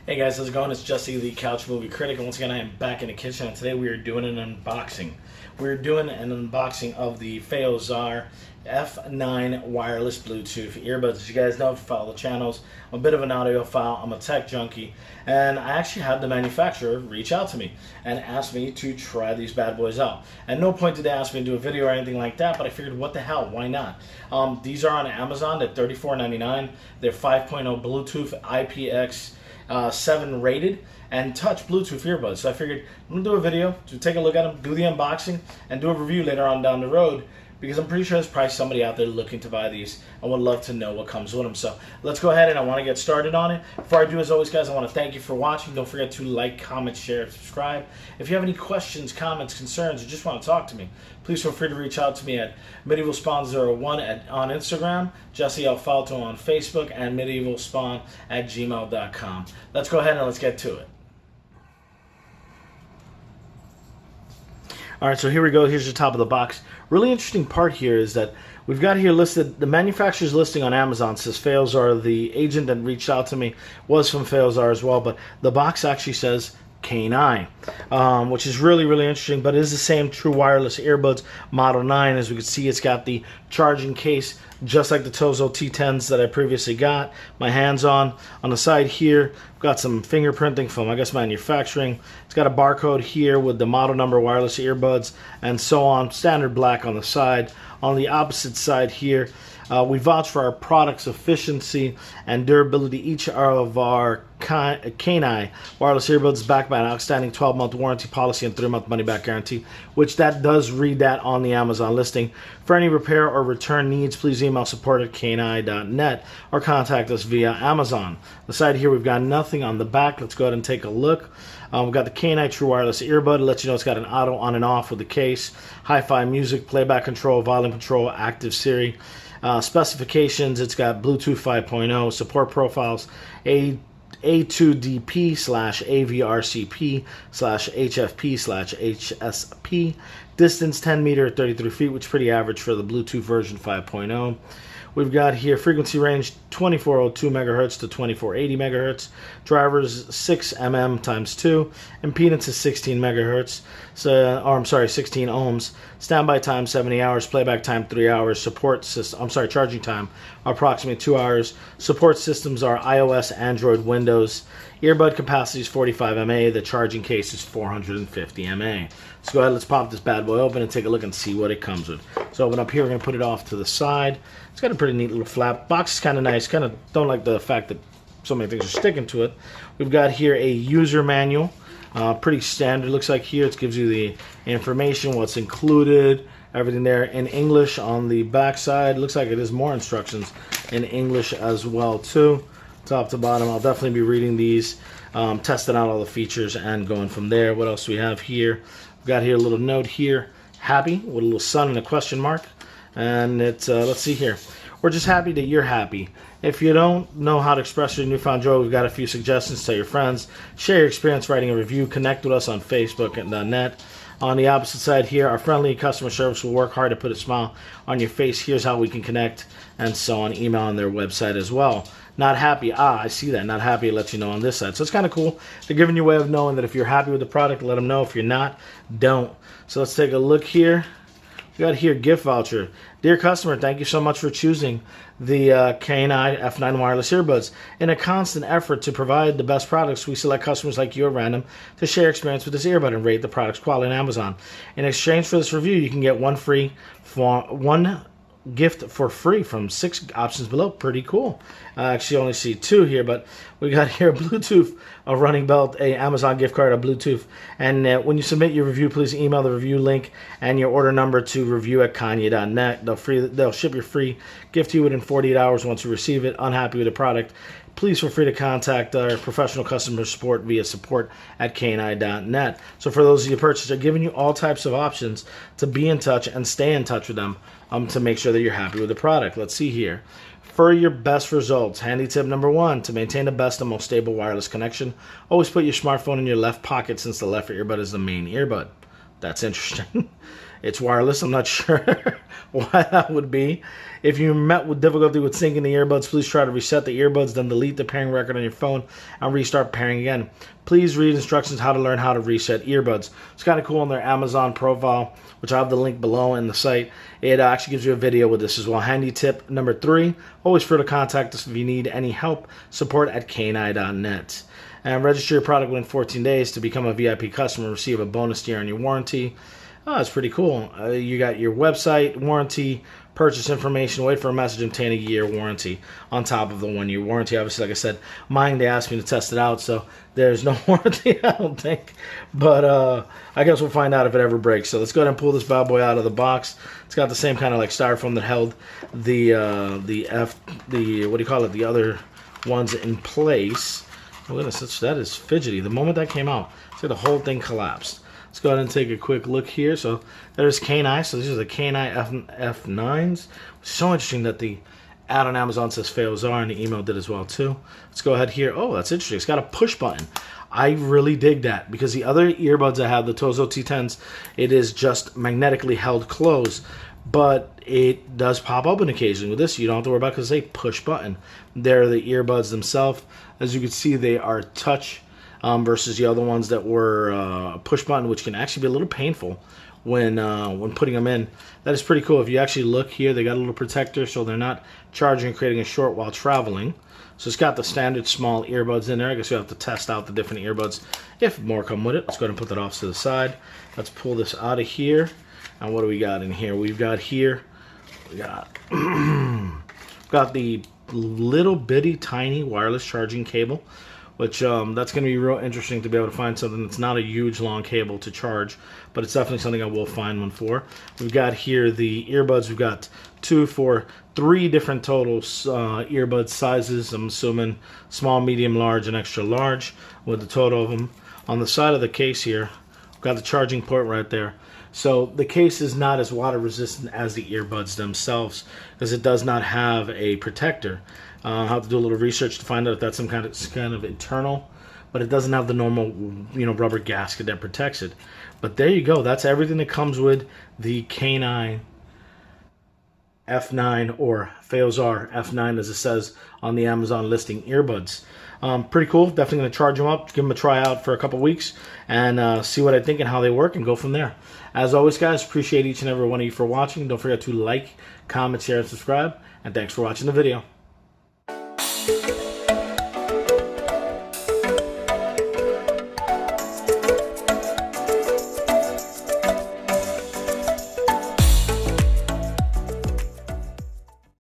Hey guys, how's it going? It's Jesse, the Couch Movie Critic, and once again I am back in the kitchen, and today we are doing an unboxing. We're doing an unboxing of the PeohZarr F9 wireless Bluetooth earbuds. As you guys know, if you follow the channels, I'm a bit of an audiophile, I'm a tech junkie, and I actually had the manufacturer reach out to me and ask me to try these bad boys out. At no point did they ask me to do a video or anything like that, but I figured, what the hell, why not? These are on Amazon, they're $34.99. They're 5.0 Bluetooth IPX7 rated and touch Bluetooth earbuds. So I figured I'm gonna do a video to take a look at them, do the unboxing, and do a review later on down the road, because I'm pretty sure there's probably somebody out there looking to buy these and would love to know what comes with them. So let's go ahead and I want to get started on it. Before I do, as always, guys, I want to thank you for watching. Don't forget to like, comment, share, subscribe. If you have any questions, comments, concerns, or just want to talk to me, please feel free to reach out to me at medievalspawn01 on Instagram, Jesse Alfalto on Facebook, and medievalspawn@gmail.com. Let's go ahead and let's get to it. Alright, so here we go. Here's the top of the box. Really interesting part here is that we've got here listed, the manufacturer's listing on Amazon says PeohZarr. The agent that reached out to me was from PeohZarr as well, but the box actually says Kaneye, which is really, really interesting, but it is the same true wireless earbuds, Model 9. As we can see, it's got the charging case, just like the Tozo T10s that I previously got my hands on. On the side here, got some fingerprinting from, I guess, manufacturing. It's got a barcode here with the model number, wireless earbuds, and so on. Standard black on the side. On the opposite side here, we vouch for our product's efficiency and durability. Each of our Kaneye wireless earbuds backed by an outstanding 12-month warranty policy and 3-month money-back guarantee, which that does read that on the Amazon listing. For any repair or return needs, please email support@kaneye.net or contact us via Amazon. The side here, we've got nothing on the back. Let's go ahead and take a look. We've got the Kaneye True Wireless Earbud. It lets you know it's got an auto on and off with the case, hi-fi music, playback control, volume control, active Siri. Specifications, it's got Bluetooth 5.0, support profiles, A2DP/AVRCP/HFP/HSP, distance 10 meter, 33 feet, which is pretty average for the Bluetooth version 5.0. We've got here frequency range 2402 megahertz to 2480 megahertz. Drivers 6 mm × 2. Impedance is 16 megahertz. 16 ohms. Standby time 70 hours. Playback time 3 hours. Charging time approximately 2 hours. Support systems are iOS, Android, Windows. Earbud capacity is 45 mAh. The charging case is 450 mAh. Let's go ahead, let's pop this bad boy open and take a look and see what it comes with. So open up here, we're going to put it off to the side. It's got a pretty neat little flap. Box is kind of nice. Kind of don't like the fact that so many things are sticking to it. We've got here a user manual. Pretty standard. Looks like here it gives you the information, what's included, everything there in English on the back side. Looks like it is more instructions in English as well too. Top to bottom, I'll definitely be reading these, testing out all the features and going from there. What else do we have here? We've got here a little note here, happy, with a little sun and a question mark. And it's, let's see here. We're just happy that you're happy. If you don't know how to express your newfound joy, we've got a few suggestions. Tell your friends. Share your experience writing a review. Connect with us on Facebook and .net. On the opposite side here, our friendly customer service will work hard to put a smile on your face. Here's how we can connect, and so on. Email on their website as well. Not happy. I see that. Not happy. It lets you know on this side. So it's kind of cool. They're giving you a way of knowing that if you're happy with the product, let them know. If you're not, don't. So let's take a look here. We got here gift voucher. Dear customer, thank you so much for choosing the Kaneye F9 wireless earbuds. In a constant effort to provide the best products, we select customers like you at random to share experience with this earbud and rate the product's quality on Amazon. In exchange for this review, you can get one gift for free from 6 options below. Pretty cool. I actually only see 2 here, but we got here a Bluetooth, a running belt, a Amazon gift card, a Bluetooth. And when you submit your review, please email the review link and your order number to review@kaneye.net. They'll ship your free gift to you within 48 hours once you receive it. Unhappy with the product, please feel free to contact our professional customer support via support@kaneye.net. So for those of you purchasers, they're giving you all types of options to be in touch and stay in touch with them to make sure that you're happy with the product. Let's see here. For your best results, handy tip number 1, to maintain the best and most stable wireless connection, always put your smartphone in your left pocket since the left earbud is the main earbud. That's interesting. It's wireless. I'm not sure why that would be. If you met with difficulty with syncing the earbuds, please try to reset the earbuds, then delete the pairing record on your phone and restart pairing again. Please read instructions how to learn how to reset earbuds. It's kind of cool on their Amazon profile, which I have the link below in the site. It actually gives you a video with this as well. Handy tip number 3, always sure to contact us if you need any help. Support at Kaneye.net. And register your product within 14 days to become a VIP customer. Receive a bonus year on your warranty. Oh, that's pretty cool. You got your website, warranty, purchase information, wait for a message, and obtain a year warranty on top of the 1-year warranty. Obviously, like I said, mine, they asked me to test it out, so there's no warranty, I don't think. But I guess we'll find out if it ever breaks. So let's go ahead and pull this bad boy out of the box. It's got the same kind of like styrofoam that held the what do you call it, the other ones in place. Oh goodness, that is fidgety. The moment that came out, it's like the whole thing collapsed. Let's go ahead and take a quick look here. So there's Kaneye. So these are the Kaneye F9s. It's so interesting that the ad on Amazon says PeohZarr, and the email did as well too. Let's go ahead here. Oh, that's interesting. It's got a push button. I really dig that, because the other earbuds I have, the Tozo T10s, it is just magnetically held closed, but it does pop open occasionally. With this, you don't have to worry about it because it's a push button. They're the earbuds themselves. As you can see, they are touch versus the other ones that were push button, which can actually be a little painful when putting them in. That is pretty cool. If you actually look here, they got a little protector so they're not charging and creating a short while traveling. So it's got the standard small earbuds in there. I guess you have to test out the different earbuds if more come with it. Let's go ahead and put that off to the side. Let's pull this out of here. And what do we got in here? We've got here, we got got the little bitty tiny wireless charging cable, which that's going to be real interesting to be able to find something that's not a huge long cable to charge, but it's definitely something I will find one for. We've got here the earbuds. We've got 2 for 3 different total earbud sizes. I'm assuming small, medium, large, and extra large with the total of them. On the side of the case here, we've got the charging port right there. So the case is not as water resistant as the earbuds themselves, because it does not have a protector. I'll have to do a little research to find out if that's some kind of internal, but it doesn't have the normal, rubber gasket that protects it. But there you go. That's everything that comes with the Kaneye F9, or PeohZarr F9 as it says on the Amazon listing, earbuds. Pretty cool. Definitely going to charge them up, give them a try out for a couple weeks, and see what I think and how they work, and go from there. As always, guys, appreciate each and every one of you for watching. Don't forget to like, comment, share, and subscribe, and thanks for watching the video.